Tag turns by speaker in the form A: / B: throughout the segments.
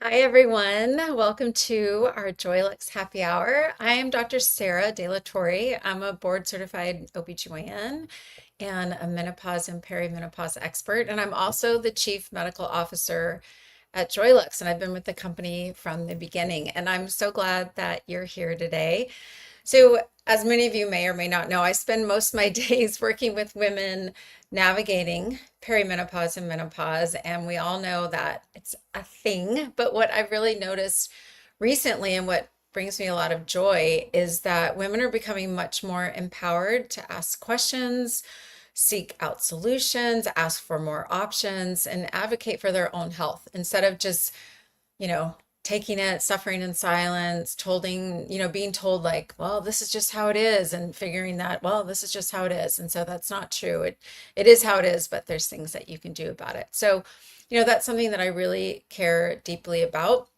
A: Hi, everyone. Welcome to our Joylux Happy Hour. I am Dr. Sarah De La Torre. I'm a board certified OB/GYN and a menopause and perimenopause expert. And I'm also the chief medical officer at Joylux. And I've been with the company from the beginning. And I'm so glad that you're here today. So, as many of you may or may not know, I spend most of my days working with women navigating perimenopause and menopause, and we all know that it's a thing. But what I've really noticed recently and what brings me a lot of joy is that women are becoming much more empowered to ask questions, seek out solutions, ask for more options, and advocate for their own health instead of just you know, taking it, suffering in silence, being told like, well, this is just how it is, and figuring that, well, this is just how it is. And so that's not true. It is how it is, but there's things that you can do about it. So, that's something that I really care deeply about.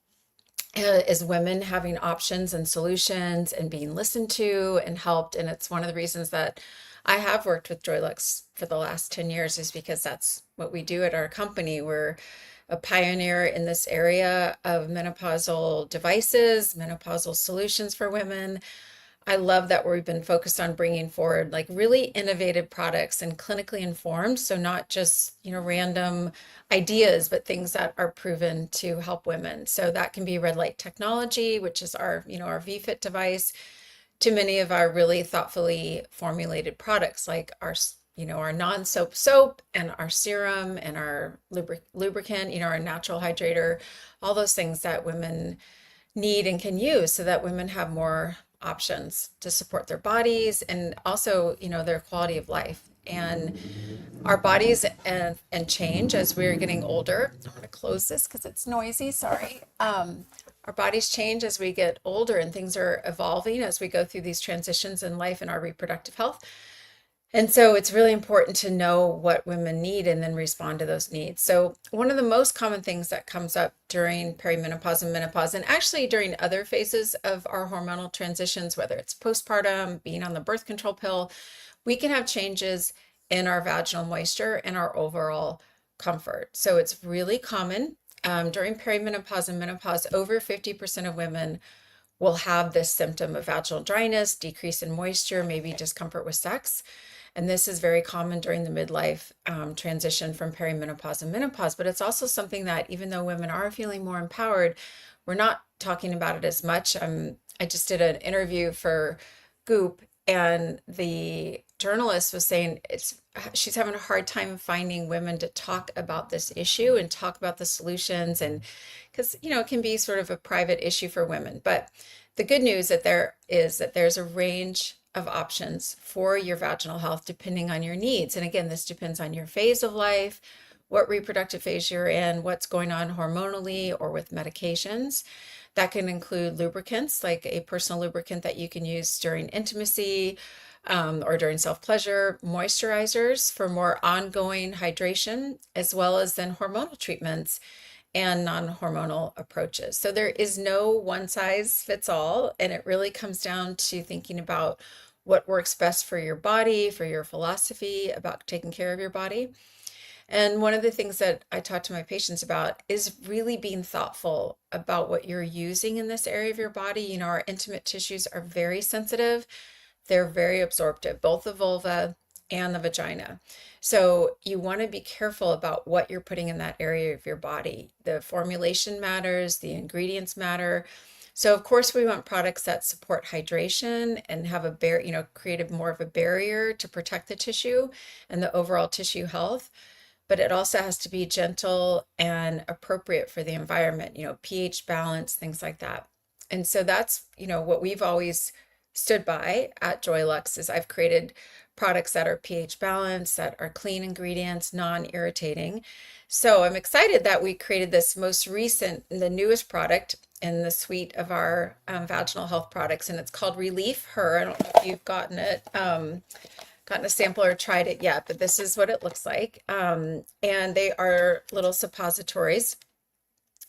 A: Is women having options and solutions and being listened to and helped. And it's one of the reasons that I have worked with Joylux for the last 10 years is because that's what we do at our company. We're a pioneer in this area of menopausal devices, menopausal solutions for women. I love that we've been focused on bringing forward like really innovative products and clinically informed. So not just, random ideas, but things that are proven to help women. So that can be red light technology, which is our VFit device, to many of our really thoughtfully formulated products like our non-soap soap and our serum and our lubricant, our natural hydrator, all those things that women need and can use so that women have more options to support their bodies and also, their quality of life. And our bodies and change as we're getting older. I want to close this because it's noisy. Sorry. Our bodies change as we get older and things are evolving as we go through these transitions in life and our reproductive health. And so it's really important to know what women need and then respond to those needs. So one of the most common things that comes up during perimenopause and menopause, and actually during other phases of our hormonal transitions, whether it's postpartum, being on the birth control pill, we can have changes in our vaginal moisture and our overall comfort. So it's really common during perimenopause and menopause. Over 50% of women will have this symptom of vaginal dryness, decrease in moisture, maybe discomfort with sex. And this is very common during the midlife transition from perimenopause and menopause. But it's also something that even though women are feeling more empowered, we're not talking about it as much. I just did an interview for Goop, and the journalist was saying she's having a hard time finding women to talk about this issue and talk about the solutions, and because it can be sort of a private issue for women. But the good news that there's a range of options for your vaginal health depending on your needs. And again, this depends on your phase of life, what reproductive phase you're in, what's going on hormonally or with medications. That can include lubricants, like a personal lubricant that you can use during intimacy or during self-pleasure, moisturizers for more ongoing hydration, as well as then hormonal treatments and non-hormonal approaches. So there is no one size fits all, and it really comes down to thinking about what works best for your body, for your philosophy about taking care of your body. And one of the things that I talk to my patients about is really being thoughtful about what you're using in this area of your body. Our intimate tissues are very sensitive. They're very absorptive, both the vulva and the vagina. So you want to be careful about what you're putting in that area of your body. The formulation matters, the ingredients matter. So of course we want products that support hydration and have create more of a barrier to protect the tissue and the overall tissue health. But it also has to be gentle and appropriate for the environment, pH balance, things like that. And so that's, what we've always stood by at Joylux is I've created products that are pH balanced, that are clean ingredients, non-irritating. So I'm excited that we created this most recent, the newest product in the suite of our vaginal health products, and it's called reliefHER. I don't know if you've gotten a sample or tried it yet, but this is what it looks like. And they are little suppositories,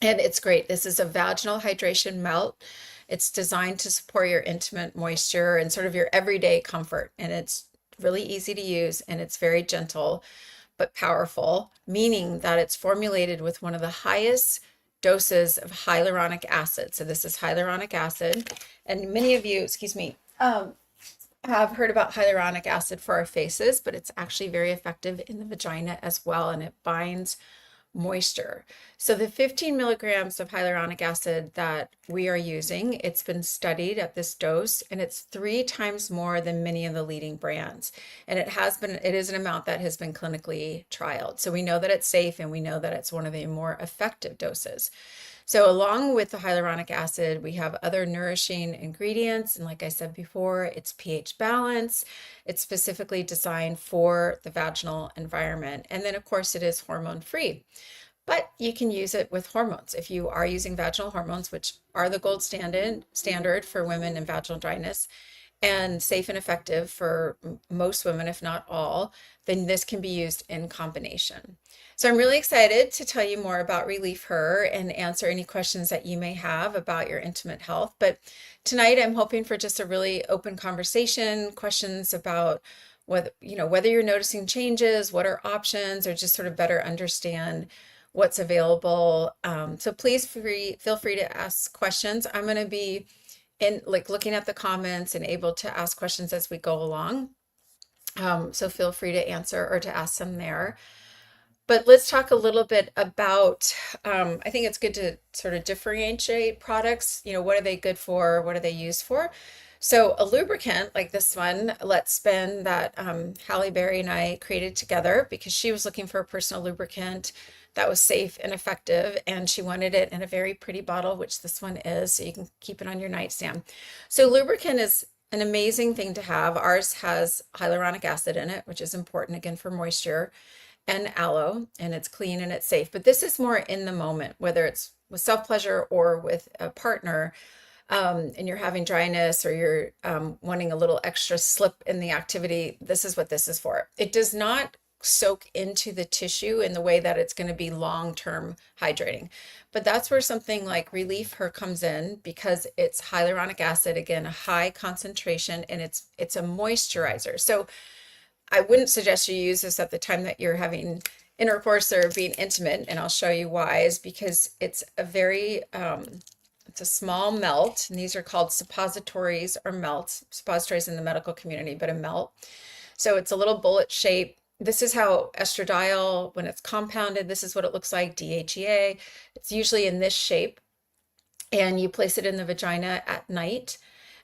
A: and it's great. This is a vaginal hydration melt. It's designed to support your intimate moisture and sort of your everyday comfort. And it's really easy to use, and it's very gentle but powerful, meaning that it's formulated with one of the highest doses of hyaluronic acid. So this is hyaluronic acid. And many of you, excuse me, have heard about hyaluronic acid for our faces, but it's actually very effective in the vagina as well, and it binds moisture. So the 15 milligrams of hyaluronic acid that we are using, it's been studied at this dose, and it's 3 times more than many of the leading brands. And it is an amount that has been clinically trialed. So we know that it's safe, and we know that it's one of the more effective doses. So along with the hyaluronic acid, we have other nourishing ingredients. And like I said before, it's pH balance. It's specifically designed for the vaginal environment. And then of course it is hormone free, but you can use it with hormones. If you are using vaginal hormones, which are the gold standard for women in vaginal dryness, and safe and effective for most women, if not all, then this can be used in combination. So I'm really excited to tell you more about reliefHER and answer any questions that you may have about your intimate health. But tonight I'm hoping for just a really open conversation, questions about whether you're noticing changes, what are options, or just sort of better understand what's available. So please feel free to ask questions. I'm going to be looking at the comments and able to ask questions as we go along. So feel free to answer or to ask them there. But let's talk a little bit about, I think it's good to sort of differentiate products. What are they good for? What are they used for? So a lubricant like this one, Let's Spin, that Halle Berry and I created together because she was looking for a personal lubricant that was safe and effective, and she wanted it in a very pretty bottle, which this one is, so you can keep it on your nightstand. So lubricant is an amazing thing to have. Ours has hyaluronic acid in it, which is important again for moisture, and aloe, and it's clean and it's safe. But this is more in the moment, whether it's with self-pleasure or with a partner, and you're having dryness or you're wanting a little extra slip in the activity. This is what this is for. It does not soak into the tissue in the way that it's going to be long-term hydrating. But that's where something like reliefHER comes in, because it's hyaluronic acid, again, a high concentration, and it's a moisturizer. So I wouldn't suggest you use this at the time that you're having intercourse or being intimate, and I'll show you why, is because it's a very it's a small melt, and these are called suppositories or melts, suppositories in the medical community, but a melt. So it's a little bullet shape. This is how estradiol, when it's compounded, this is what it looks like, DHEA. It's usually in this shape, and you place it in the vagina at night,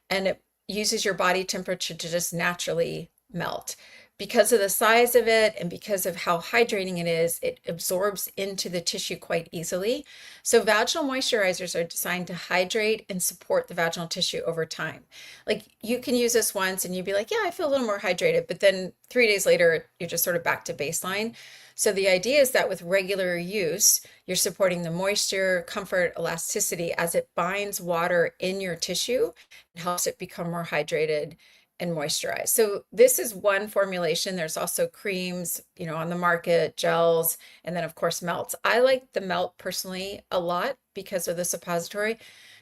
A: and it uses your body temperature to just naturally melt. Because of the size of it and because of how hydrating it is, it absorbs into the tissue quite easily. So vaginal moisturizers are designed to hydrate and support the vaginal tissue over time. Like, you can use this once and you'd be like, yeah, I feel a little more hydrated, but then 3 days later, you're just sort of back to baseline. So the idea is that with regular use, you're supporting the moisture, comfort, elasticity as it binds water in your tissue and helps it become more hydrated and moisturized. So this is one formulation. There's also creams, on the market, gels, and then of course melts. I like the melt personally a lot because of the suppository,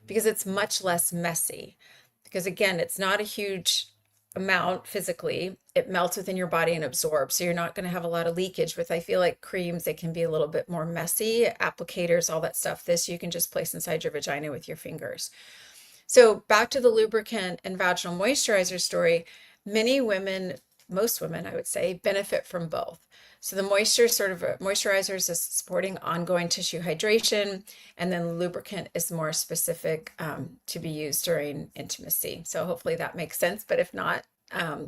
A: because it's much less messy. Because again, it's not a huge amount physically. It melts within your body and absorbs. So you're not going to have a lot of leakage. With, I feel like creams, they can be a little bit more messy, applicators, all that stuff. This you can just place inside your vagina with your fingers. So back to the lubricant and vaginal moisturizer story, many women, most women, I would say, benefit from both. So the moisturizers is supporting ongoing tissue hydration, and then the lubricant is more specific to be used during intimacy. So hopefully that makes sense, but if not,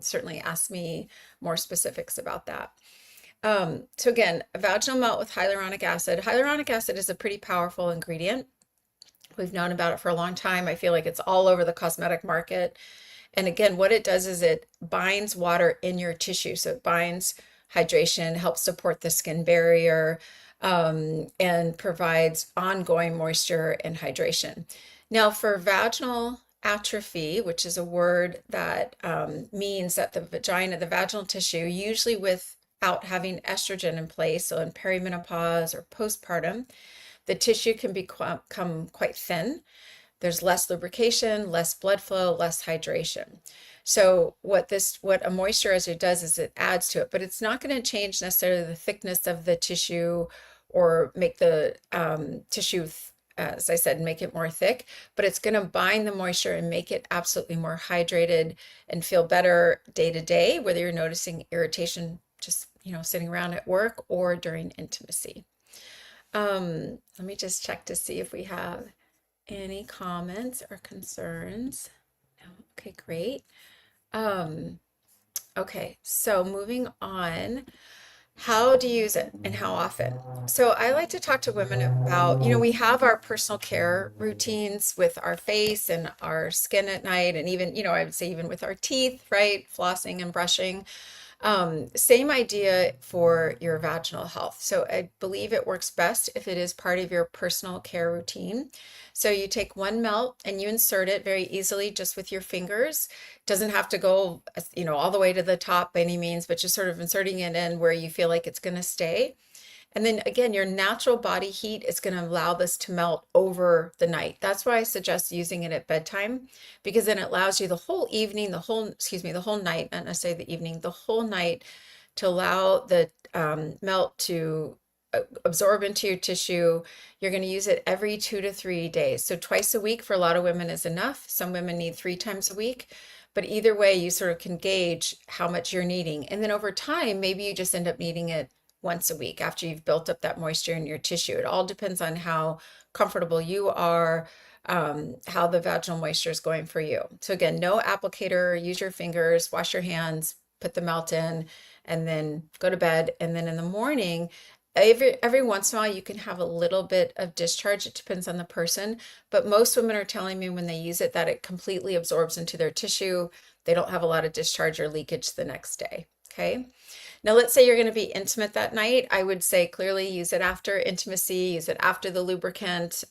A: certainly ask me more specifics about that. So again, a vaginal melt with hyaluronic acid. Hyaluronic acid is a pretty powerful ingredient. We've known about it for a long time. I feel like it's all over the cosmetic market, And again, what it does is it binds water in your tissue. So it binds hydration, helps support the skin barrier, and provides ongoing moisture and hydration. Now, for vaginal atrophy, which is a word that means that the vagina, the vaginal tissue, usually without having estrogen in place, so in perimenopause or postpartum, the tissue can become quite thin. There's less lubrication, less blood flow, less hydration. So what a moisturizer does is it adds to it, but it's not going to change necessarily the thickness of the tissue or make the tissue, as I said, make it more thick, but it's going to bind the moisture and make it absolutely more hydrated and feel better day to day, whether you're noticing irritation just, sitting around at work or during intimacy. Let me just check to see if we have any comments or concerns. No. Okay, great. Okay, so moving on, how to use it and how often. So I like to talk to women about, we have our personal care routines with our face and our skin at night, and even, I would say even with our teeth, right? Flossing and brushing. Same idea for your vaginal health. So I believe it works best if it is part of your personal care routine. So you take one melt and you insert it very easily just with your fingers. Doesn't have to go, all the way to the top by any means, but just sort of inserting it in where you feel like it's going to stay. And then again, your natural body heat is going to allow this to melt over the night. That's why I suggest using it at bedtime, because then it allows you the whole evening, the whole night, not necessarily the evening, the whole night to allow the melt to absorb into your tissue. You're going to use it every 2 to 3 days. So twice a week for a lot of women is enough. Some women need 3 times a week. But either way, you sort of can gauge how much you're needing. And then over time, maybe you just end up needing it once a week after you've built up that moisture in your tissue. It all depends on how comfortable you are, how the vaginal moisture is going for you. So again, no applicator, use your fingers, wash your hands, put the melt in, and then go to bed. And then in the morning, every once in a while, you can have a little bit of discharge. It depends on the person, but most women are telling me when they use it that it completely absorbs into their tissue. They don't have a lot of discharge or leakage the next day. Okay. Now, let's say you're going to be intimate that night. I would say clearly use it after intimacy, use it after the lubricant.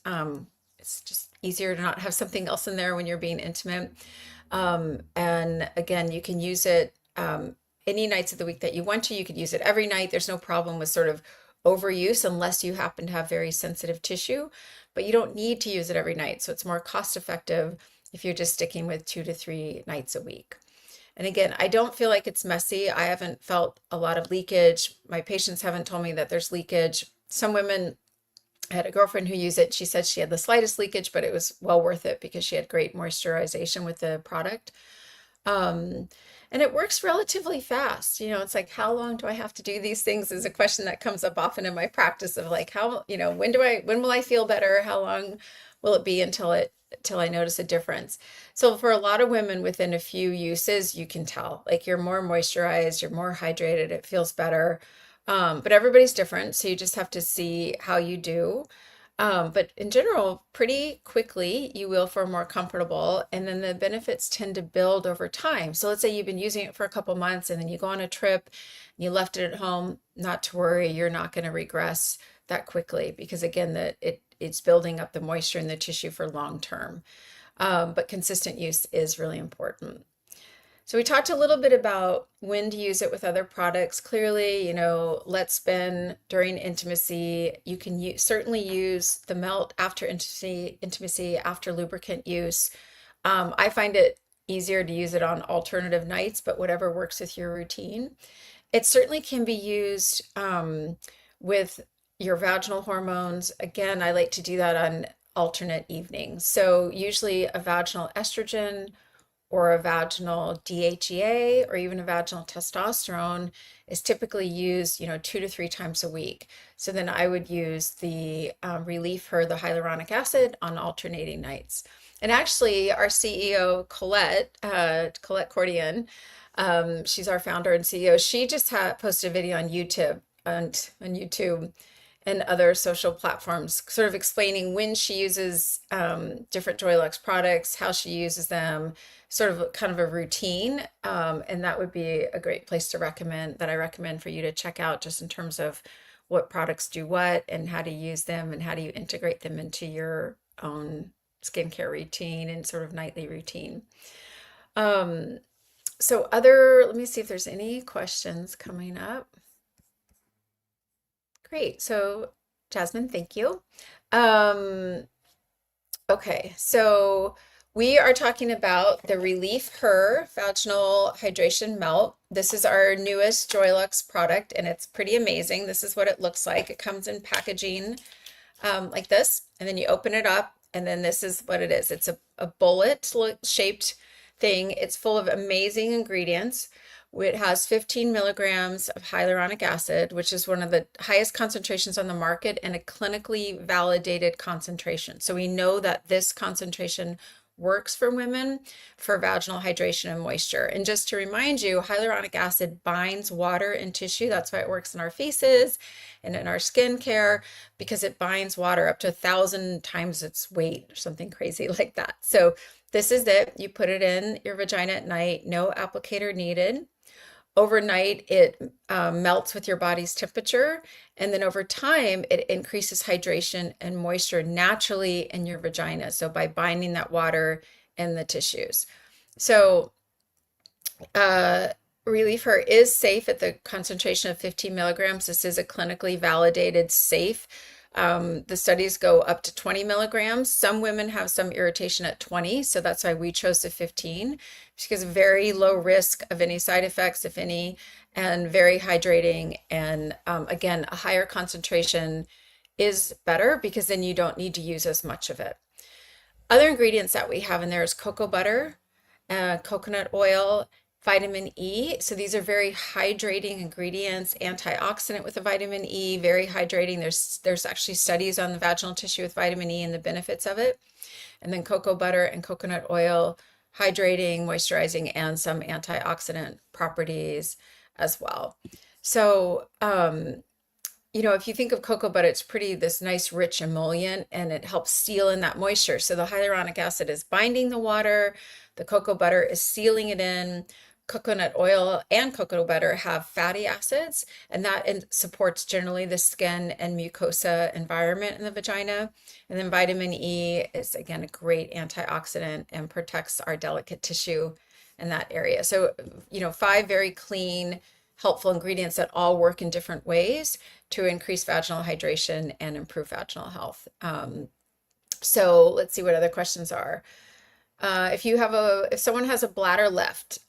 A: It's just easier to not have something else in there when you're being intimate. And again, you can use it any nights of the week that you want to. You could use it every night. There's no problem with sort of overuse unless you happen to have very sensitive tissue, but you don't need to use it every night. So it's more cost effective if you're just sticking with 2 to 3 nights a week. And again, I don't feel like it's messy. I haven't felt a lot of leakage. My patients haven't told me that there's leakage. Some women, I had a girlfriend who used it. She said she had the slightest leakage, but it was well worth it because she had great moisturization with the product. And it works relatively fast. It's like, how long do I have to do these things is a question that comes up often in my practice of like, when will I feel better? How long will it be until I notice a difference? So for a lot of women, within a few uses, you can tell, like you're more moisturized, you're more hydrated, it feels better. But everybody's different. So you just have to see how you do. But in general, pretty quickly, you will feel more comfortable, and then the benefits tend to build over time. So let's say you've been using it for a couple months, and then you go on a trip, and you left it at home. Not to worry, you're not going to regress that quickly because again, it's building up the moisture in the tissue for long term. But consistent use is really important. So we talked a little bit about when to use it with other products. Clearly, Let's Spin during intimacy. You can certainly use the melt after intimacy after lubricant use. I find it easier to use it on alternative nights, but whatever works with your routine. It certainly can be used with your vaginal hormones. Again, I like to do that on alternate evenings. So usually a vaginal estrogen or a vaginal DHEA or even a vaginal testosterone is typically used, 2 to 3 times a week. So then I would use the reliefHER, the hyaluronic acid, on alternating nights. And actually, our CEO, Colette Cordian, she's our founder and CEO. She just posted a video on YouTube, and other social platforms, sort of explaining when she uses different Joylux products, how she uses them, sort of kind of a routine. And that would be a great place to recommend that I recommend for you to check out just in terms of what products do what and how to use them and how do you integrate them into your own skincare routine and sort of nightly routine. Um, let me see if there's any questions coming up. Great. So, Jasmine, thank you. Um, okay, so we are talking about the reliefHER Vaginal Hydration Melt. This is our newest Joylux product, and it's pretty amazing. This is what it looks like. It comes in packaging like this, and then you open it up, and then this is what it is. It's a bullet shaped thing. It's full of amazing ingredients. It has 15 milligrams of hyaluronic acid, which is one of the highest concentrations on the market and a clinically validated concentration. So we know that this concentration works for women for vaginal hydration and moisture. And just to remind you, hyaluronic acid binds water in tissue. That's why it works in our faces and in our skincare, because it binds water up to 1,000 times its weight or something crazy like that. So this is it. You put it in your vagina at night, no applicator needed. Overnight, it melts with your body's temperature, and then over time, it increases hydration and moisture naturally in your vagina. So by binding that water in the tissues. So uh, reliefHER is safe at the concentration of 15 milligrams. This is a clinically validated safe. The studies go up to 20 milligrams. Some women have some irritation at 20, so that's why we chose the 15, because very low risk of any side effects, if any, and very hydrating. And again, a higher concentration is better because then you don't need to use as much of it. Other ingredients that we have in there is cocoa butter, coconut oil, vitamin E. So these are very hydrating ingredients, antioxidant with the vitamin E, very hydrating. There's actually studies on the vaginal tissue with vitamin E and the benefits of it. And then cocoa butter and coconut oil, hydrating, moisturizing, and some antioxidant properties as well. So, if you think of cocoa butter, it's this nice rich emollient and it helps seal in that moisture. So the hyaluronic acid is binding the water, the cocoa butter is sealing it in. Coconut oil and cocoa butter have fatty acids, and that supports generally the skin and mucosa environment in the vagina. And then vitamin E is, again, a great antioxidant and protects our delicate tissue in that area. So, 5 very clean, helpful ingredients that all work in different ways to increase vaginal hydration and improve vaginal health. So let's see what other questions are. If someone has a bladder lift,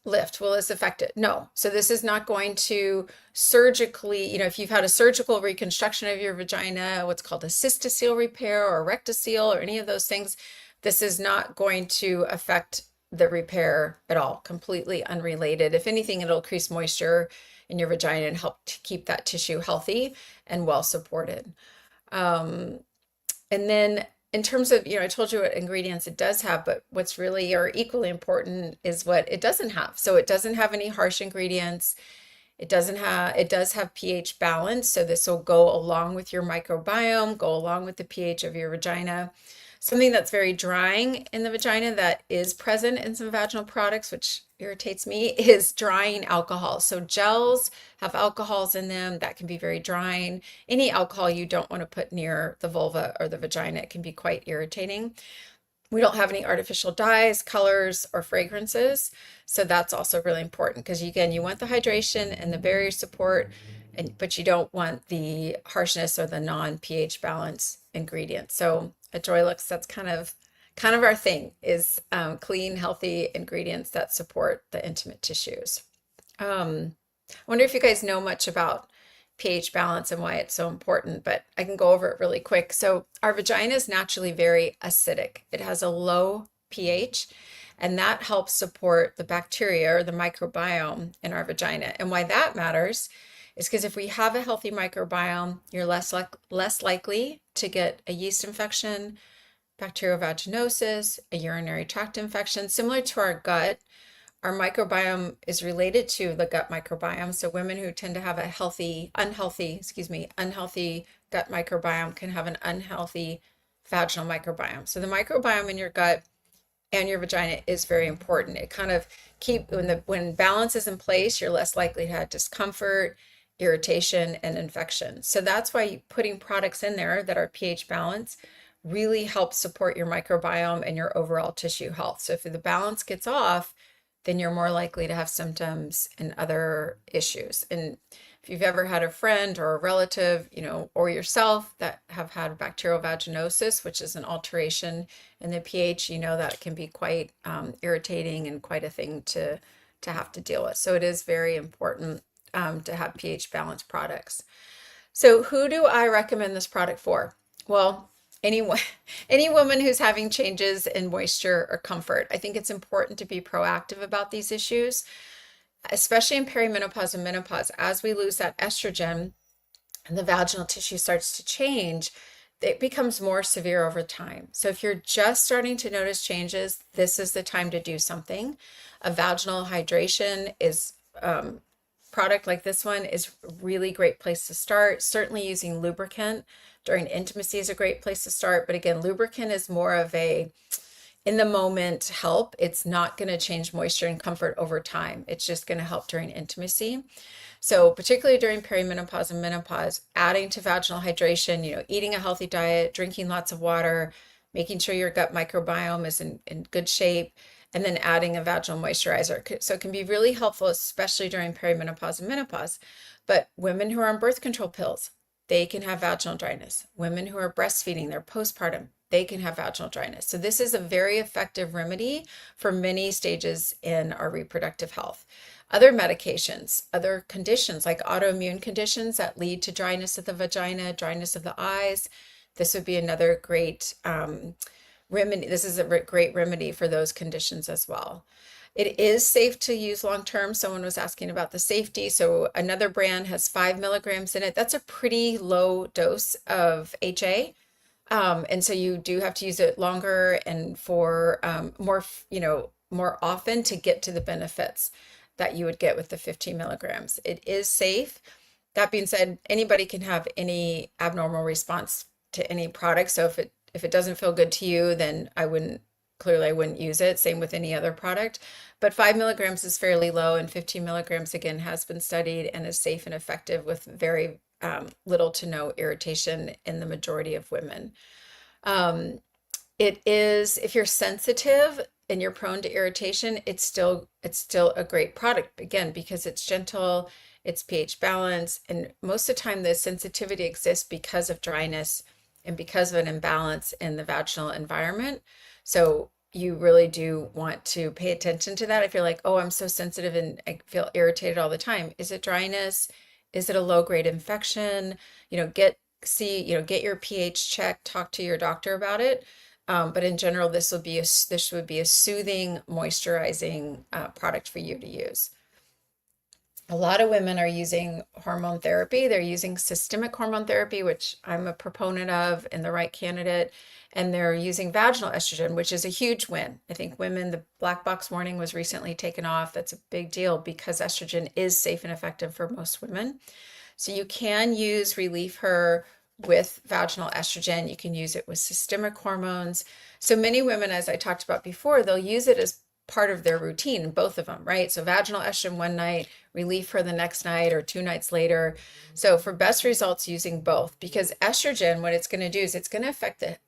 A: will this affect it? No. So this is not going to surgically, if you've had a surgical reconstruction of your vagina, what's called a cystocele repair or rectocele or any of those things, this is not going to affect the repair at all, completely unrelated. If anything, it'll increase moisture in your vagina and help to keep that tissue healthy and well supported. And then in terms of, I told you what ingredients it does have, but what's really or equally important is what it doesn't have. So it doesn't have any harsh ingredients. It does have pH balance. So this will go along with your microbiome, go along with the pH of your vagina. Something that's very drying in the vagina that is present in some vaginal products, which irritates me, is drying alcohol. So gels have alcohols in them that can be very drying. Any alcohol you don't want to put near the vulva or the vagina. It can be quite irritating. We don't have any artificial dyes, colors, or fragrances. So that's also really important because, again, you want the hydration and the barrier support, but you don't want the harshness or the non-pH balance ingredients. So at Joylux, that's kind of our thing is clean, healthy ingredients that support the intimate tissues. I wonder if you guys know much about pH balance and why it's so important, but I can go over it really quick. So our vagina is naturally very acidic. It has a low pH, and that helps support the bacteria or the microbiome in our vagina. And why that matters is because if we have a healthy microbiome, you're less likely to get a yeast infection, bacterial vaginosis, a urinary tract infection, similar to our gut. our microbiome is related to the gut microbiome. So women who tend to have a unhealthy gut microbiome can have an unhealthy vaginal microbiome. So the microbiome in your gut and your vagina is very important. It kind of when balance is in place, you're less likely to have discomfort, irritation, and infection. So that's why putting products in there that are pH balanced really helps support your microbiome and your overall tissue health. So if the balance gets off, then you're more likely to have symptoms and other issues. And if you've ever had a friend or a relative, or yourself that have had bacterial vaginosis, which is an alteration in the pH, that can be quite irritating and quite a thing to have to deal with. So it is very important to have pH balanced products. So who do I recommend this product for? Well, anyone, any woman who's having changes in moisture or comfort. I think it's important to be proactive about these issues, especially in perimenopause and menopause. As we lose that estrogen and the vaginal tissue starts to change, it becomes more severe over time. So if you're just starting to notice changes, this is the time to do something. A vaginal hydration is product like this one is a really great place to start. Certainly using lubricant during intimacy is a great place to start. But again, lubricant is more of a in the moment help. It's not going to change moisture and comfort over time. It's just going to help during intimacy. So particularly during perimenopause and menopause, adding to vaginal hydration, eating a healthy diet, drinking lots of water, making sure your gut microbiome is in good shape, and then adding a vaginal moisturizer. So it can be really helpful, especially during perimenopause and menopause. But women who are on birth control pills, they can have vaginal dryness. Women who are breastfeeding, they're postpartum, they can have vaginal dryness. So this is a very effective remedy for many stages in our reproductive health. Other medications, other conditions like autoimmune conditions that lead to dryness of the vagina, dryness of the eyes, this would be another great remedy. This is a great remedy for those conditions as well. It is safe to use long term. Someone was asking about the safety. So another brand has 5 milligrams in it. That's a pretty low dose of HA. And so you do have to use it longer and for more often to get to the benefits that you would get with the 15 milligrams. It is safe. That being said, anybody can have any abnormal response to any product. So if it doesn't feel good to you, then I wouldn't use it. Same with any other product. But 5 milligrams is fairly low, and 15 milligrams again has been studied and is safe and effective with very little to no irritation in the majority of women. It is, if you're sensitive and you're prone to irritation, it's still a great product, again, because it's gentle, it's pH balanced, and most of the time the sensitivity exists because of dryness and because of an imbalance in the vaginal environment. So you really do want to pay attention to that. If you're like, oh, I'm so sensitive and I feel irritated all the time. Is it dryness? Is it a low-grade infection? Get your pH checked, talk to your doctor about it. But in general, this would be a soothing, moisturizing product for you to use. A lot of women are using hormone therapy. They're using systemic hormone therapy, which I'm a proponent of in the right candidate. And they're using vaginal estrogen, which is a huge win. I think the black box warning was recently taken off. That's a big deal because estrogen is safe and effective for most women. So you can use reliefHER with vaginal estrogen. You can use it with systemic hormones. So many women, as I talked about before, they'll use it as part of their routine, both of them, right? So vaginal estrogen one night, reliefHER the next night or 2 nights later. So for best results, using both, because estrogen, what it's going to do is it's going to affect the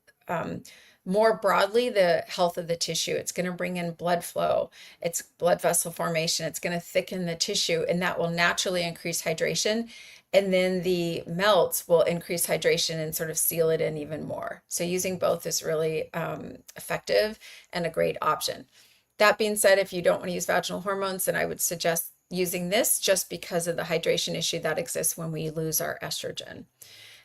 A: more broadly the health of the tissue. It's going to bring in blood flow, it's blood vessel formation, it's going to thicken the tissue, and that will naturally increase hydration. And then the melts will increase hydration and sort of seal it in even more. So using both is really effective and a great option. That being said, if you don't want to use vaginal hormones, then I would suggest using this just because of the hydration issue that exists when we lose our estrogen.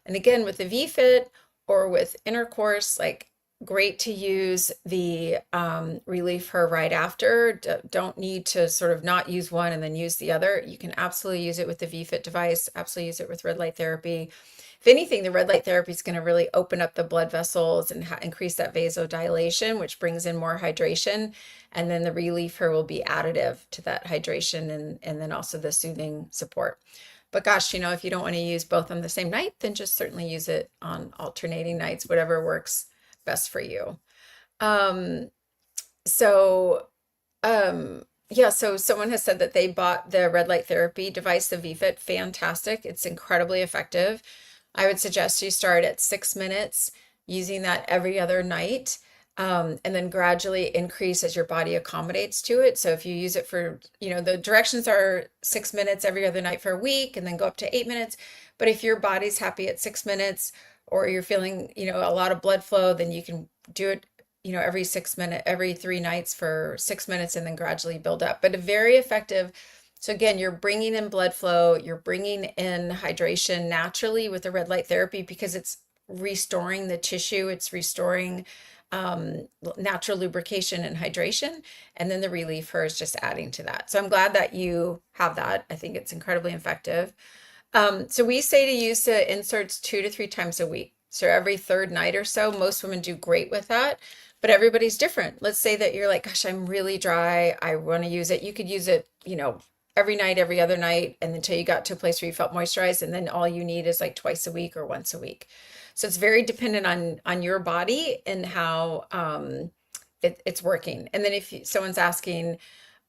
A: And again, with the VFit or with intercourse, like great to use the reliefHER right after. Don't need to sort of not use one and then use the other. You can absolutely use it with the VFit device, absolutely use it with red light therapy. If anything, the red light therapy is going to really open up the blood vessels and increase that vasodilation, which brings in more hydration. And then the reliefHER will be additive to that hydration and then also the soothing support. But gosh, if you don't want to use both on the same night, then just certainly use it on alternating nights, whatever works best for you. Um, so, yeah, so someone has said that they bought the red light therapy device, the VFit. Fantastic. It's incredibly effective. I would suggest you start at 6 minutes using that every other night, and then gradually increase as your body accommodates to it. So if you use it for, the directions are 6 minutes every other night for a week and then go up to 8 minutes. But if your body's happy at 6 minutes or you're feeling, a lot of blood flow, then you can do it, every 6 minute, every 3 nights for 6 minutes and then gradually build up. But a very effective. So again, you're bringing in blood flow, you're bringing in hydration naturally with the red light therapy because it's restoring the tissue, it's restoring natural lubrication and hydration, and then the reliefHER is just adding to that. So I'm glad that you have that. I think it's incredibly effective. So we say to use the inserts 2 to 3 times a week. So every third night or so. Most women do great with that, but everybody's different. Let's say that you're like, gosh, I'm really dry. I want to use it. You could use it, every night, every other night, and until you got to a place where you felt moisturized, and then all you need is like twice a week or once a week. So it's very dependent on your body and how it's working. And then if someone's asking,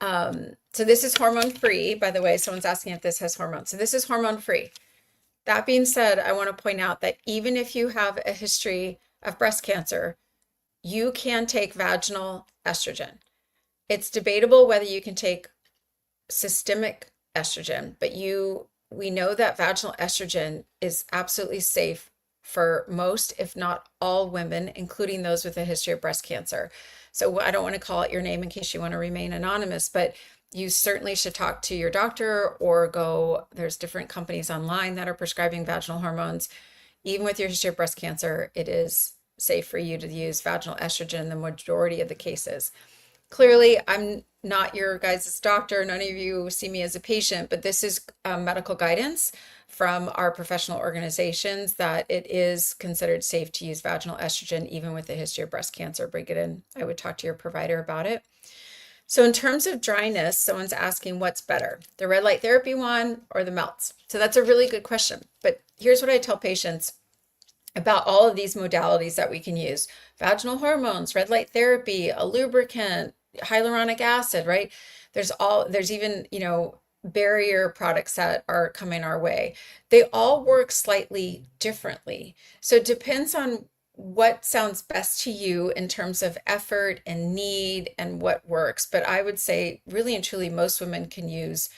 A: so this is hormone free, by the way, someone's asking if this has hormones. So this is hormone free. That being said, I want to point out that even if you have a history of breast cancer, you can take vaginal estrogen. It's debatable whether you can take systemic estrogen, but we know that vaginal estrogen is absolutely safe for most, if not all women, including those with a history of breast cancer. So I don't want to call out your name in case you want to remain anonymous, but you certainly should talk to your doctor or there's different companies online that are prescribing vaginal hormones. Even with your history of breast cancer, it is safe for you to use vaginal estrogen in the majority of the cases. Clearly, I'm not your guys' doctor. None of you see me as a patient, but this is medical guidance from our professional organizations that it is considered safe to use vaginal estrogen even with a history of breast cancer. Bring it in. I would talk to your provider about it. So in terms of dryness, someone's asking what's better, the red light therapy one or the melts? So that's a really good question. But here's what I tell patients about all of these modalities that we can use: vaginal hormones, red light therapy, a lubricant, hyaluronic acid, right? There's even, barrier products that are coming our way. They all work slightly differently. So it depends on what sounds best to you in terms of effort and need and what works. But I would say really and truly, most women can use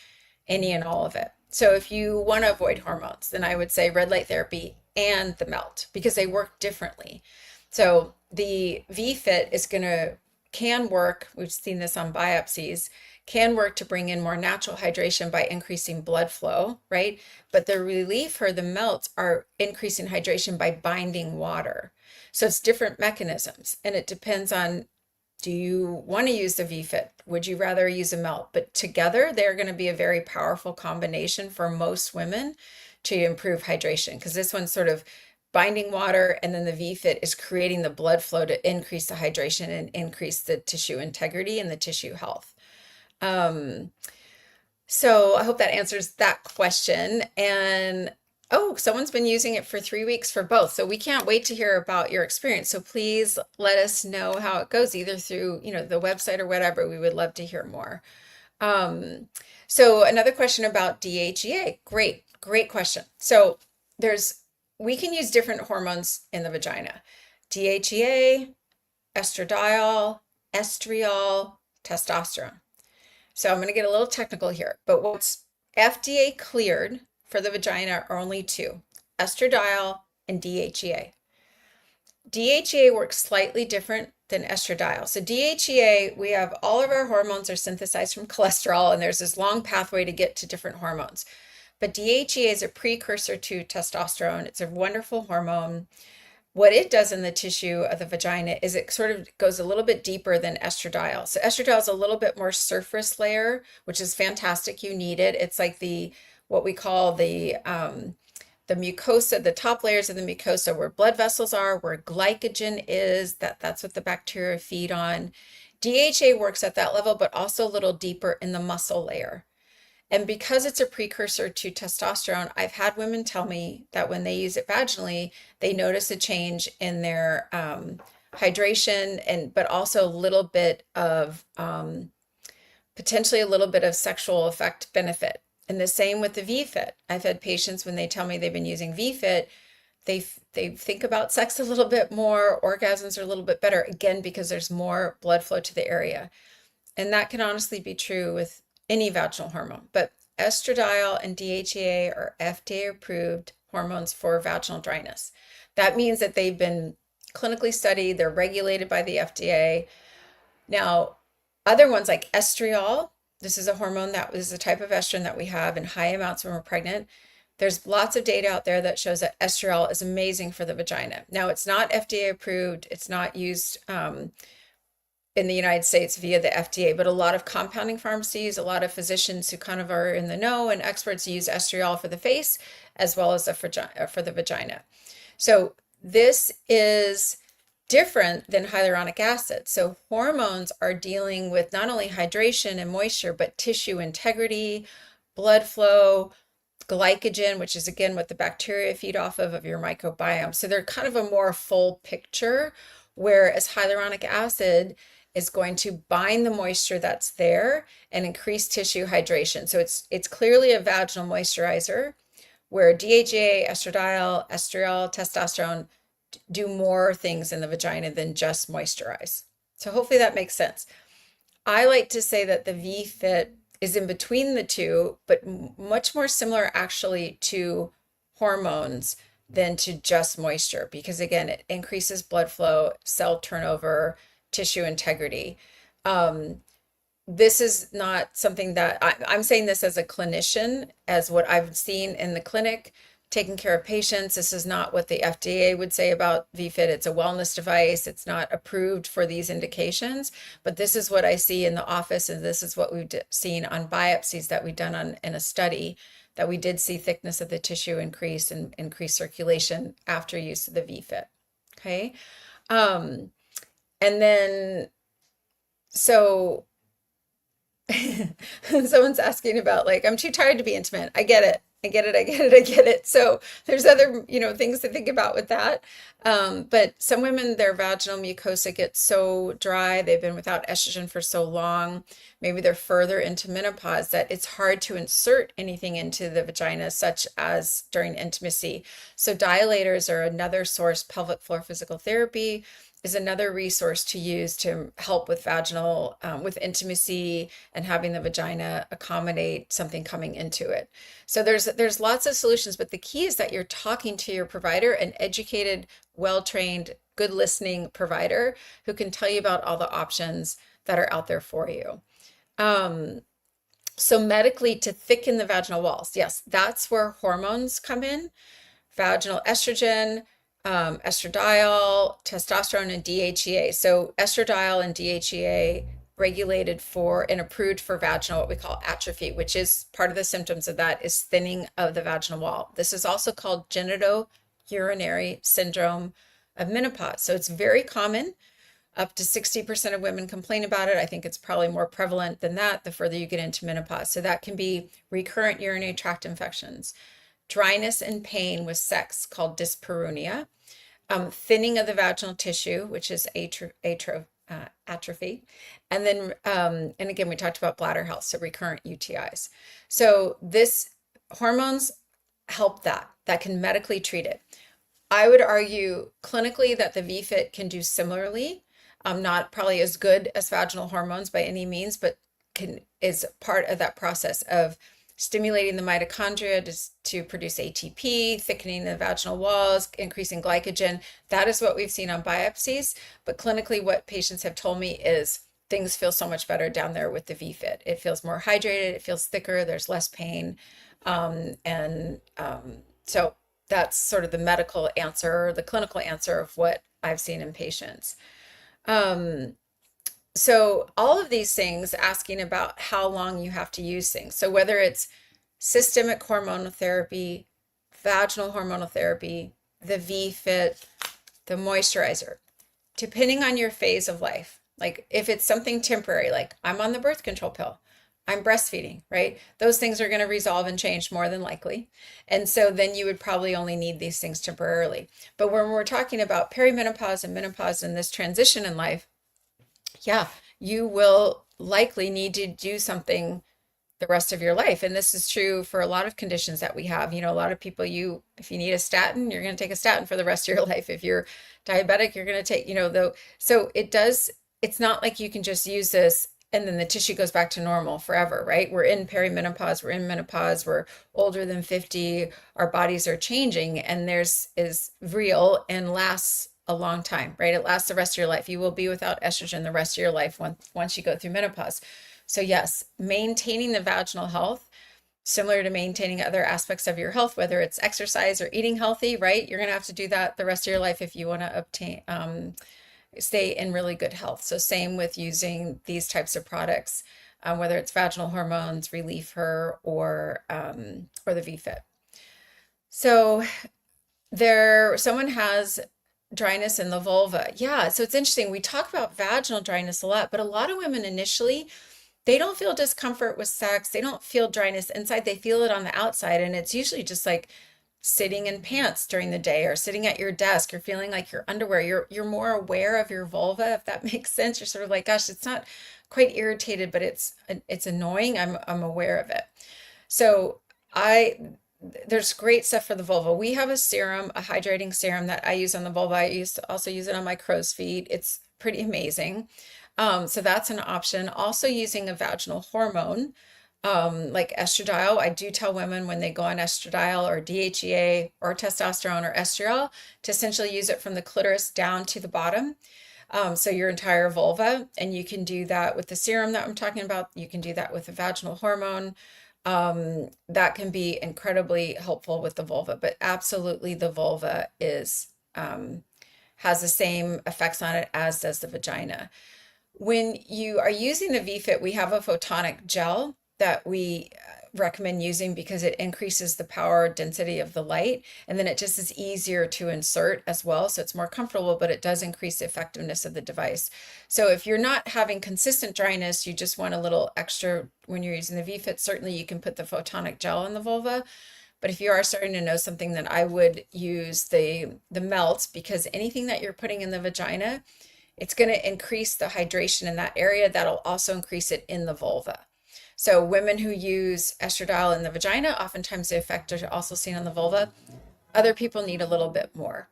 A: any and all of it. So if you want to avoid hormones, then I would say red light therapy and the melt because they work differently. So the VFit can work, we've seen this on biopsies, can work to bring in more natural hydration by increasing blood flow, right? But the reliefHER, the melts, are increasing hydration by binding water. So it's different mechanisms, and it depends on, do you want to use the VFit? Would you rather use a melt? But together, they're going to be a very powerful combination for most women to improve hydration, because this one's sort of binding water, and then the VFit is creating the blood flow to increase the hydration and increase the tissue integrity and the tissue health. So I hope that answers that question. And oh, someone's been using it for 3 weeks for both. So we can't wait to hear about your experience. So please let us know how it goes, either through, the website or whatever. We would love to hear more. So another question about DHEA. Great question. So we can use different hormones in the vagina: DHEA, estradiol, estriol, testosterone. So I'm going to get a little technical here, but what's FDA cleared for the vagina are only two: estradiol and DHEA. DHEA works slightly different than estradiol. So DHEA, we have all of our hormones are synthesized from cholesterol, and there's this long pathway to get to different hormones. But DHEA is a precursor to testosterone. It's a wonderful hormone. what it does in the tissue of the vagina is it sort of goes a little bit deeper than estradiol. So estradiol is a little bit more surface layer, which is fantastic. You need it. It's like the what we call the mucosa, the top layers of the mucosa where blood vessels are, where glycogen is, that's what the bacteria feed on. DHA works at that level, but also a little deeper in the muscle layer. And because it's a precursor to testosterone, I've had women tell me that when they use it vaginally, they notice a change in their hydration and but also a little bit of potentially a little bit of sexual effect benefit. And the same with the VFit. I've had patients when they tell me they've been using VFit, they think about sex a little bit more, orgasms are a little bit better, again, because there's more blood flow to the area. And that can honestly be true with any vaginal hormone. But estradiol and DHEA are FDA approved hormones for vaginal dryness. That means that they've been clinically studied, they're regulated by the FDA. Now, other ones like estriol, this is a hormone that is a type of estrogen that we have in high amounts when we're pregnant. There's lots of data out there that shows that estriol is amazing for the vagina. Now, it's not FDA approved, it's not used in the United States via the FDA, but a lot of compounding pharmacies, a lot of physicians who kind of are in the know and experts use estriol for the face as well as for the vagina. So this is different than hyaluronic acid. So hormones are dealing with not only hydration and moisture, but tissue integrity, blood flow, glycogen, which is again what the bacteria feed off of your microbiome. So they're kind of a more full picture, whereas hyaluronic acid is going to bind the moisture that's there and increase tissue hydration. So it's clearly a vaginal moisturizer, where DHA, estradiol, estriol, testosterone do more things in the vagina than just moisturize. So hopefully that makes sense. I like to say that the VFit is in between the two, but much more similar actually to hormones than to just moisture, because again, it increases blood flow, cell turnover, tissue integrity. This is not something that I'm saying this as a clinician, as what I've seen in the clinic, taking care of patients. This is not what the FDA would say about VFit. It's a wellness device. It's not approved for these indications, but this is what I see in the office, and this is what we've seen on biopsies that we've done in a study, that we did see thickness of the tissue increase and increase circulation after use of the VFit. Okay. And then, so someone's asking about, like, I'm too tired to be intimate. I get it. I get it. I get it. I get it. So there's other, things to think about with that. But some women, their vaginal mucosa gets so dry, they've been without estrogen for so long, maybe they're further into menopause, that it's hard to insert anything into the vagina, such as during intimacy. So dilators are another source. Pelvic floor physical therapy is another resource to use to help with vaginal, with intimacy and having the vagina accommodate something coming into it. So there's lots of solutions, but the key is that you're talking to your provider, an educated, well-trained, good listening provider who can tell you about all the options that are out there for you. So medically, to thicken the vaginal walls, yes, that's where hormones come in. Vaginal estrogen, estradiol, testosterone, and DHEA. So estradiol and DHEA regulated for and approved for vaginal, what we call atrophy, which is part of the symptoms of that is thinning of the vaginal wall. This is also called genitourinary syndrome of menopause. So it's very common. Up to 60% of women complain about it. I think it's probably more prevalent than that the further you get into menopause. So that can be recurrent urinary tract infections, dryness and pain with sex called dyspareunia, thinning of the vaginal tissue, which is atrophy, and then and again we talked about bladder health, so recurrent UTIs. So this hormones help that can medically treat it. I would argue clinically that the VFit can do similarly, not probably as good as vaginal hormones by any means, but is part of that process of stimulating the mitochondria to produce ATP, thickening the vaginal walls, increasing glycogen. That is what we've seen on biopsies. But clinically, what patients have told me is things feel so much better down there with the VFit. It feels more hydrated, it feels thicker, there's less pain. So That's sort of the medical answer, the clinical answer of what I've seen in patients. Um, so all of these things asking about how long you have to use things. So whether it's systemic hormonal therapy, vaginal hormonal therapy, the V-Fit, the moisturizer, depending on your phase of life. Like if it's something temporary, like I'm on the birth control pill, I'm breastfeeding, right? Those things are going to resolve and change more than likely. And so then you would probably only need these things temporarily. But when we're talking about perimenopause and menopause and this transition in life, yeah, you will likely need to do something the rest of your life. And this is true for a lot of conditions that we have. You know, a lot of people, if you need a statin, you're going to take a statin for the rest of your life. If you're diabetic, you're going to take, though. So it's not like you can just use this and then the tissue goes back to normal forever, right? We're in perimenopause, we're in menopause, we're older than 50, our bodies are changing, and theirs is real and lasts a long time, right? It lasts the rest of your life. You will be without estrogen the rest of your life once you go through menopause. So yes, maintaining the vaginal health, similar to maintaining other aspects of your health, whether it's exercise or eating healthy, right? You're going to have to do that the rest of your life if you want to stay in really good health. So same with using these types of products, whether it's vaginal hormones, reliefHER, or the V-Fit. So someone has dryness in the vulva. Yeah, so it's interesting. We talk about vaginal dryness a lot, but a lot of women initially, they don't feel discomfort with sex. They don't feel dryness inside. They feel it on the outside. And it's usually just like sitting in pants during the day or sitting at your desk or feeling like your underwear. You're more aware of your vulva, if that makes sense. You're sort of like, gosh, it's not quite irritated, but it's annoying. I'm aware of it. So there's great stuff for the vulva. We have a serum, a hydrating serum that I use on the vulva. I used to also use it on my crow's feet. It's pretty amazing. So that's an option. Also using a vaginal hormone, like estradiol. I do tell women when they go on estradiol or DHEA or testosterone or estriol to essentially use it from the clitoris down to the bottom. So your entire vulva, and you can do that with the serum that I'm talking about. You can do that with the vaginal hormone. That can be incredibly helpful with the vulva, but absolutely the vulva has the same effects on it as does the vagina. When you are using the V-Fit, we have a photonic gel that we recommend using because it increases the power density of the light, and then it just is easier to insert as well. So it's more comfortable, but it does increase the effectiveness of the device. So if you're not having consistent dryness, you just want a little extra when you're using the V-Fit, certainly you can put the photonic gel in the vulva. But if you are starting to know something, then I would use the melts, because anything that you're putting in the vagina, it's going to increase the hydration in that area. That'll also increase it in the vulva. So women who use estradiol in the vagina, oftentimes the effect are also seen on the vulva. Other people need a little bit more.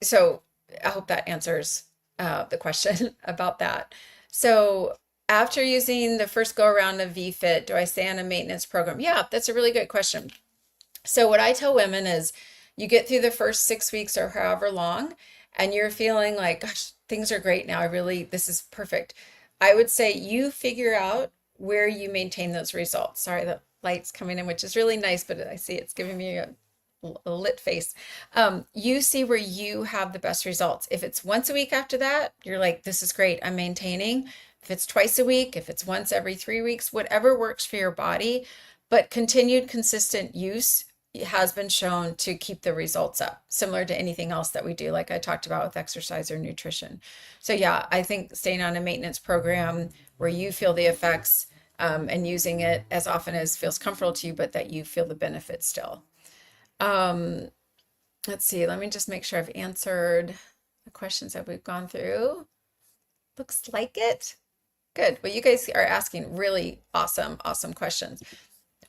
A: So I hope that answers the question about that. So after using the first go around of V-Fit, do I stay on a maintenance program? Yeah, that's a really good question. So what I tell women is you get through the first 6 weeks or however long, and you're feeling like, gosh, things are great now. This is perfect. I would say you figure out where you maintain those results. Sorry, the light's coming in, which is really nice, but I see it's giving me a lit face. You see where you have the best results. If it's once a week after that, you're like, this is great, I'm maintaining. If it's twice a week, if it's once every 3 weeks, whatever works for your body, but continued consistent use has been shown to keep the results up, similar to anything else that we do, like I talked about with exercise or nutrition. So yeah, I think staying on a maintenance program where you feel the effects and using it as often as feels comfortable to you, but that you feel the benefits still. Let's see, let me just make sure I've answered the questions that we've gone through. Looks like it. Good. Well, you guys are asking really awesome questions.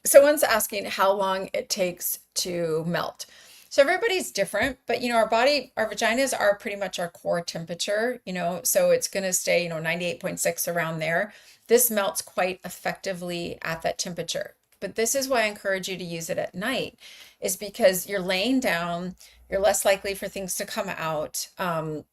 A: Someone's asking how long it takes to melt. So everybody's different, but our vaginas are pretty much our core temperature, so it's going to stay, 98.6 around there. This melts quite effectively at that temperature. But this is why I encourage you to use it at night, is because you're laying down, you're less likely for things to come out. And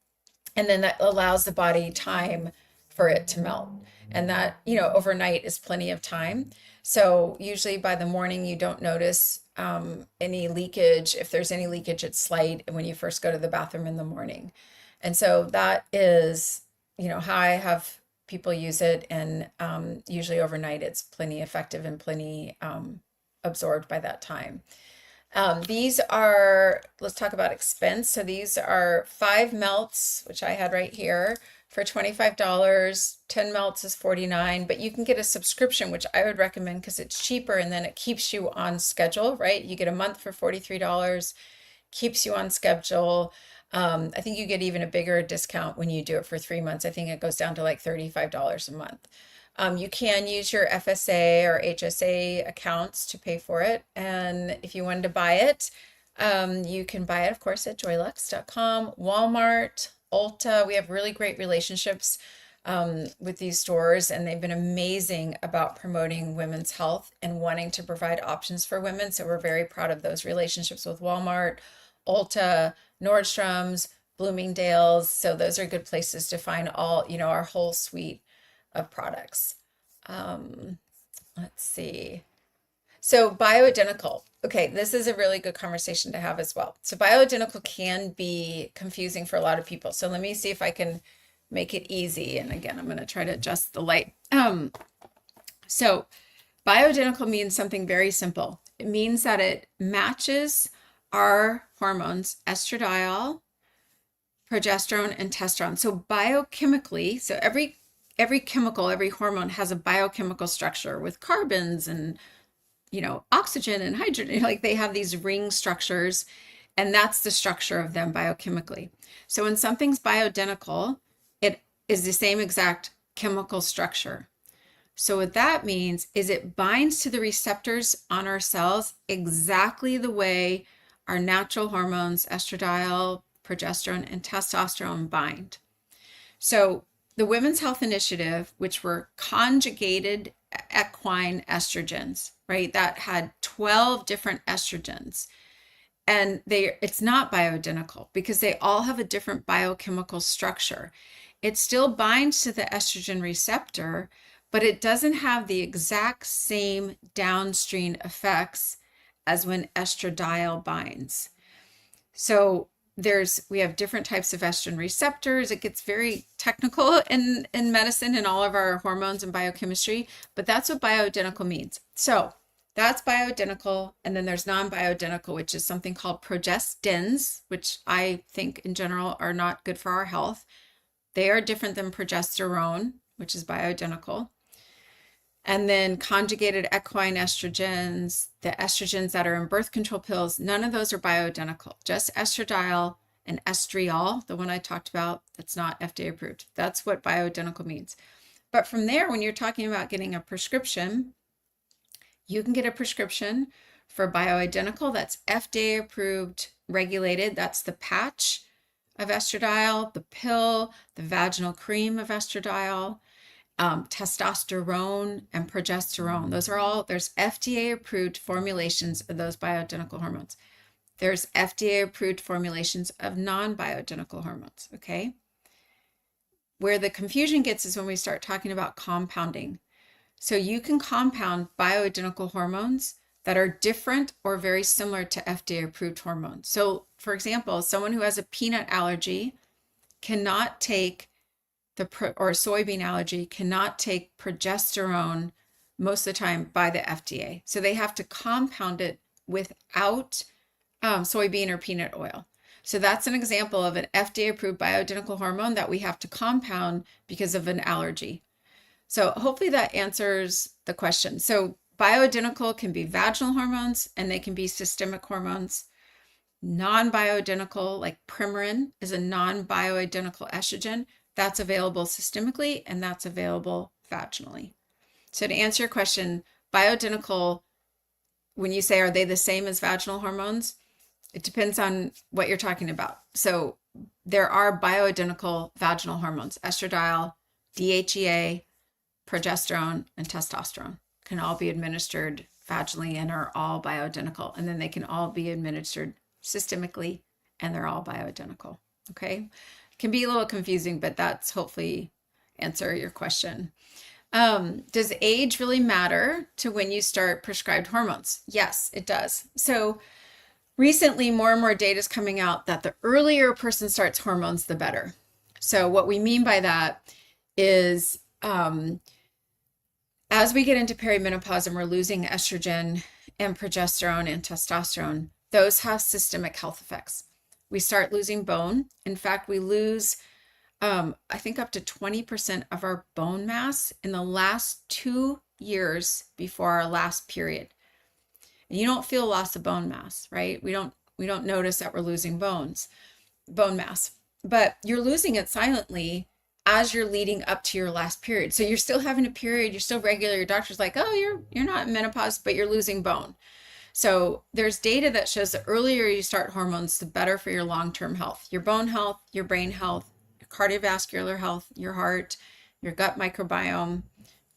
A: then that allows the body time for it to melt. And that, overnight is plenty of time. So usually by the morning, you don't notice any leakage. If there's any leakage, it's slight when you first go to the bathroom in the morning. And so that is, how I have people use it. And usually overnight, it's plenty effective and plenty absorbed by that time. These are, let's talk about expense. So these are 5 melts, which I had right here, for $25. 10 melts is $49, but you can get a subscription, which I would recommend because it's cheaper and then it keeps you on schedule, right? You get a month for $43, keeps you on schedule. I think you get even a bigger discount when you do it for 3 months. I think it goes down to like $35 a month. You can use your FSA or HSA accounts to pay for it. And if you wanted to buy it, you can buy it, of course, at joylux.com, Walmart, Ulta. We have really great relationships with these stores, and they've been amazing about promoting women's health and wanting to provide options for women. So we're very proud of those relationships with Walmart, Ulta, Nordstrom's, Bloomingdale's. So those are good places to find all, our whole suite of products. Let's see. So bioidentical. Okay, this is a really good conversation to have as well. So bioidentical can be confusing for a lot of people. So let me see if I can make it easy. And again, I'm going to try to adjust the light. So bioidentical means something very simple. It means that it matches our hormones, estradiol, progesterone, and testosterone. So biochemically, so every chemical, every hormone has a biochemical structure with carbons and, oxygen and hydrogen. Like they have these ring structures, and that's the structure of them biochemically. So when something's bioidentical, it is the same exact chemical structure. So what that means is it binds to the receptors on our cells exactly the way our natural hormones, estradiol, progesterone, and testosterone bind. So the Women's Health Initiative, which were conjugated equine estrogens, right? That had 12 different estrogens. And it's not bioidentical because they all have a different biochemical structure. It still binds to the estrogen receptor, but it doesn't have the exact same downstream effects as when estradiol binds. So we have different types of estrogen receptors. It gets very technical in medicine and all of our hormones and biochemistry, but that's what bioidentical means. So that's bioidentical. And then there's non-bioidentical, which is something called progestins, which I think in general are not good for our health. They are different than progesterone, which is bioidentical. And then conjugated equine estrogens, the estrogens that are in birth control pills, none of those are bioidentical. Just estradiol and estriol, the one I talked about, that's not FDA approved. That's what bioidentical means. But from there, when you're talking about getting a prescription, you can get a prescription for bioidentical that's FDA approved, regulated. That's the patch of estradiol, the pill, the vaginal cream of estradiol, testosterone and progesterone. There's FDA approved formulations of those bioidentical hormones. There's FDA approved formulations of non-bioidentical hormones, okay? Where the confusion gets is when we start talking about compounding. So you can compound bioidentical hormones that are different or very similar to FDA approved hormones. So for example, someone who has a peanut allergy cannot take or soybean allergy cannot take progesterone most of the time by the FDA. So they have to compound it without soybean or peanut oil. So that's an example of an FDA approved bioidentical hormone that we have to compound because of an allergy. So hopefully that answers the question. So bioidentical can be vaginal hormones and they can be systemic hormones. Non-bioidentical, like Premarin, is a non-bioidentical estrogen. That's available systemically and that's available vaginally. So to answer your question, bioidentical, when you say, are they the same as vaginal hormones? It depends on what you're talking about. So there are bioidentical vaginal hormones, estradiol, DHEA, progesterone, and testosterone can all be administered vaginally and are all bioidentical. And then they can all be administered systemically and they're all bioidentical. Okay. Can be a little confusing, but that's hopefully answer your question. Does age really matter to when you start prescribed hormones? Yes, it does. So recently, more and more data is coming out that the earlier a person starts hormones, the better. So what we mean by that is as we get into perimenopause and we're losing estrogen and progesterone and testosterone, those have systemic health effects. We start losing bone. In fact, we lose, I think, up to 20% of our bone mass in the last 2 years before our last period. And you don't feel loss of bone mass, right? We don't notice that we're losing bone mass, but you're losing it silently as you're leading up to your last period. So you're still having a period, you're still regular. Your doctor's like, "Oh, you're not in menopause, but you're losing bone." So there's data that shows the earlier you start hormones, the better for your long-term health, your bone health, your brain health, your cardiovascular health, your heart, your gut microbiome,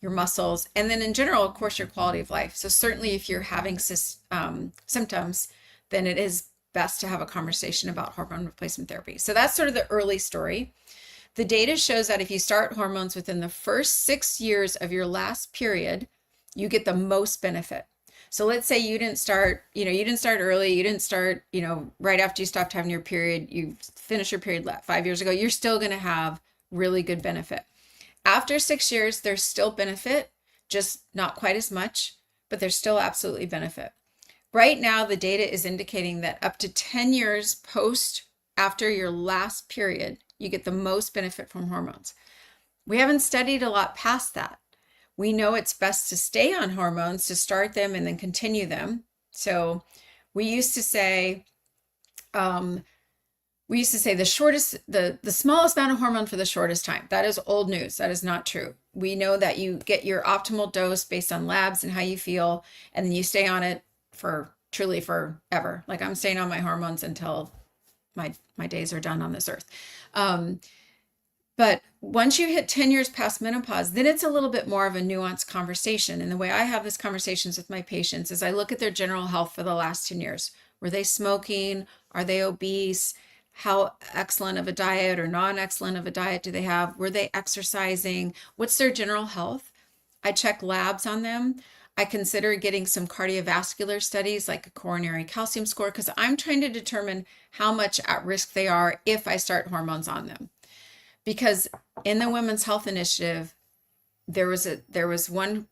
A: your muscles, and then in general, of course, your quality of life. So certainly if you're having symptoms, then it is best to have a conversation about hormone replacement therapy. So that's sort of the early story. The data shows that if you start hormones within the first 6 years of your last period, you get the most benefit. So let's say you didn't start early, you didn't start, right after you stopped having your period, you finished your period 5 years ago, you're still going to have really good benefit. After 6 years, there's still benefit, just not quite as much, but there's still absolutely benefit. Right now, the data is indicating that up to 10 years post after your last period, you get the most benefit from hormones. We haven't studied a lot past that. We know it's best to stay on hormones, to start them and then continue them. So we used to say, the smallest amount of hormone for the shortest time. That is old news. That is not true. We know that you get your optimal dose based on labs and how you feel, and then you stay on it for truly forever. Like I'm staying on my hormones until my days are done on this earth. But once you hit 10 years past menopause, then it's a little bit more of a nuanced conversation. And the way I have these conversations with my patients is I look at their general health for the last 10 years. Were they smoking? Are they obese? How excellent of a diet or non-excellent of a diet do they have? Were they exercising? What's their general health? I check labs on them. I consider getting some cardiovascular studies like a coronary calcium score because I'm trying to determine how much at risk they are if I start hormones on them. Because in the Women's Health Initiative, there was one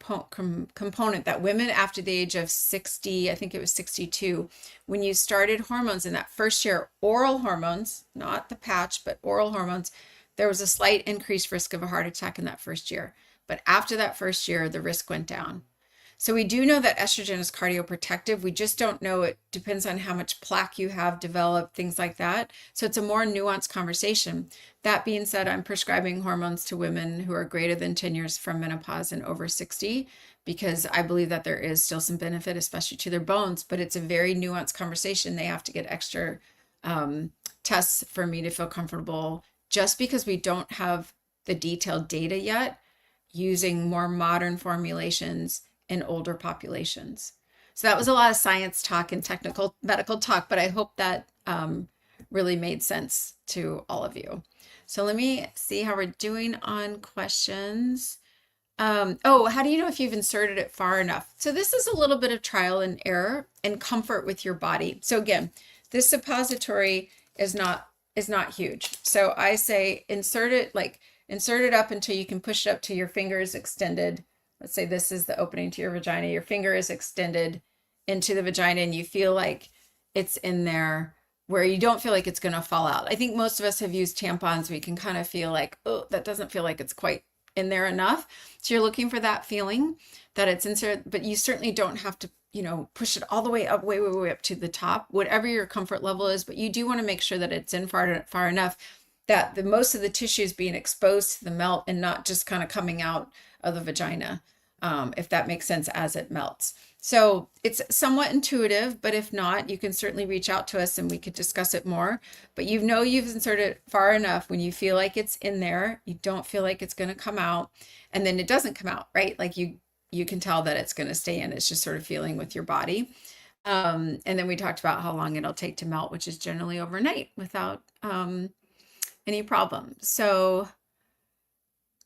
A: component that women after the age of 60, I think it was 62, when you started hormones in that first year, oral hormones, not the patch, but oral hormones, there was a slight increased risk of a heart attack in that first year. But after that first year, the risk went down. So we do know that estrogen is cardioprotective. We just don't know. It depends on how much plaque you have developed, things like that. So it's a more nuanced conversation. That being said, I'm prescribing hormones to women who are greater than 10 years from menopause and over 60 because I believe that there is still some benefit, especially to their bones, but it's a very nuanced conversation. They have to get extra tests for me to feel comfortable just because we don't have the detailed data yet using more modern formulations in older populations. So that was a lot of science talk and technical medical talk, but I hope that really made sense to all of you. So let me see how we're doing on questions. How do you know if you've inserted it far enough? So this is a little bit of trial and error and comfort with your body. So again, this suppository is not huge. So I say insert it up until you can push it up to your fingers extended. Let's say this is the opening to your vagina. Your finger is extended into the vagina and you feel like it's in there where you don't feel like it's going to fall out. I think most of us have used tampons. We can kind of feel like, oh, that doesn't feel like it's quite in there enough. So you're looking for that feeling that it's inserted, but you certainly don't have to, push it all the way up, way up to the top, whatever your comfort level is. But you do want to make sure that it's in far enough that the most of the tissue is being exposed to the melt and not just kind of coming out of the vagina, if that makes sense, as it melts. So it's somewhat intuitive, but if not, you can certainly reach out to us and we could discuss it more. But you've inserted it far enough when you feel like it's in there, you don't feel like it's going to come out, and then it doesn't come out, right? Like you can tell that it's going to stay in. It's just sort of feeling with your body. And then we talked about how long it'll take to melt, which is generally overnight without any problem. So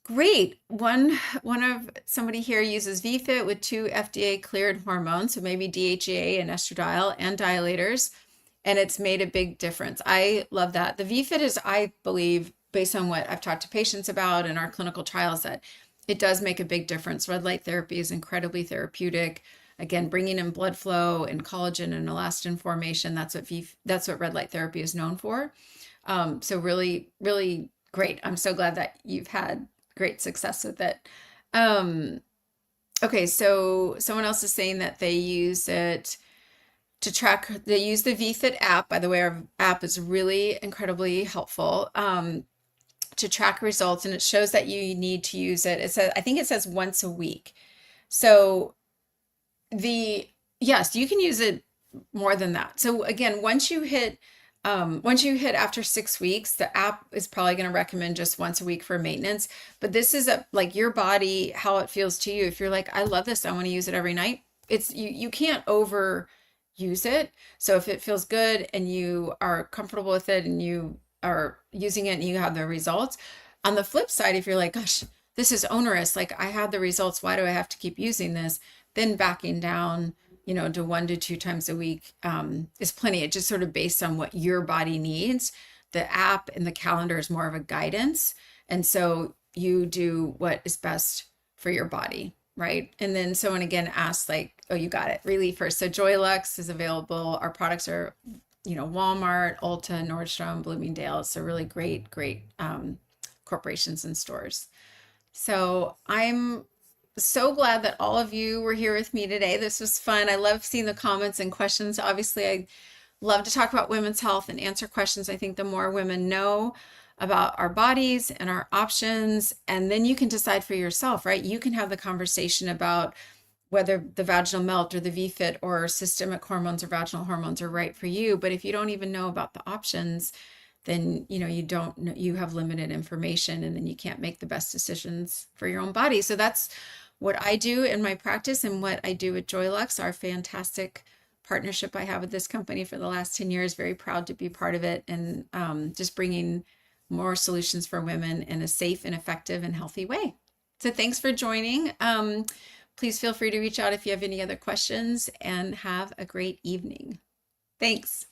A: Great. One of somebody here uses VFit with two FDA cleared hormones, so maybe DHEA and estradiol and dilators, and it's made a big difference. I love that. The VFit is, I believe, based on what I've talked to patients about in our clinical trials, that it does make a big difference. Red light therapy is incredibly therapeutic. Again, bringing in blood flow and collagen and elastin formation. That's what red light therapy is known for. So really, really great. I'm so glad that you've had great success with it. Um, okay, so someone else is saying that they use it to track, they use the VFit app. By the way, our app is really incredibly helpful to track results, and it shows that you need to use it. It says, I think it says once a week. So the yes, you can use it more than that. So again, once you hit after 6 weeks, the app is probably going to recommend just once a week for maintenance. But this is like your body, how it feels to you. If you're like, I love this, I want to use it every night. You can't over use it. So if it feels good and you are comfortable with it and you are using it and you have the results. On the flip side, if you're like, gosh, this is onerous, like I have the results, why do I have to keep using this? Then backing down, to 1 to 2 times a week is plenty. It's just sort of based on what your body needs. The app and the calendar is more of a guidance. And so you do what is best for your body, right? And then someone again asked, like, oh, you got it, reliefHER. So Joylux is available. Our products are, Walmart, Ulta, Nordstrom, Bloomingdale's. So really great corporations and stores. So I'm so glad that all of you were here with me today. This was fun. I love seeing the comments and questions. Obviously, I love to talk about women's health and answer questions. I think the more women know about our bodies and our options, and then you can decide for yourself, right? You can have the conversation about whether the vaginal melt or the VFit or systemic hormones or vaginal hormones are right for you. But if you don't even know about the options, then you don't know, you have limited information, and then you can't make the best decisions for your own body. So that's what I do in my practice and what I do at Joylux, our fantastic partnership I have with this company for the last 10 years. Very proud to be part of it, and just bringing more solutions for women in a safe and effective and healthy way. So thanks for joining. Please feel free to reach out if you have any other questions, and have a great evening. Thanks.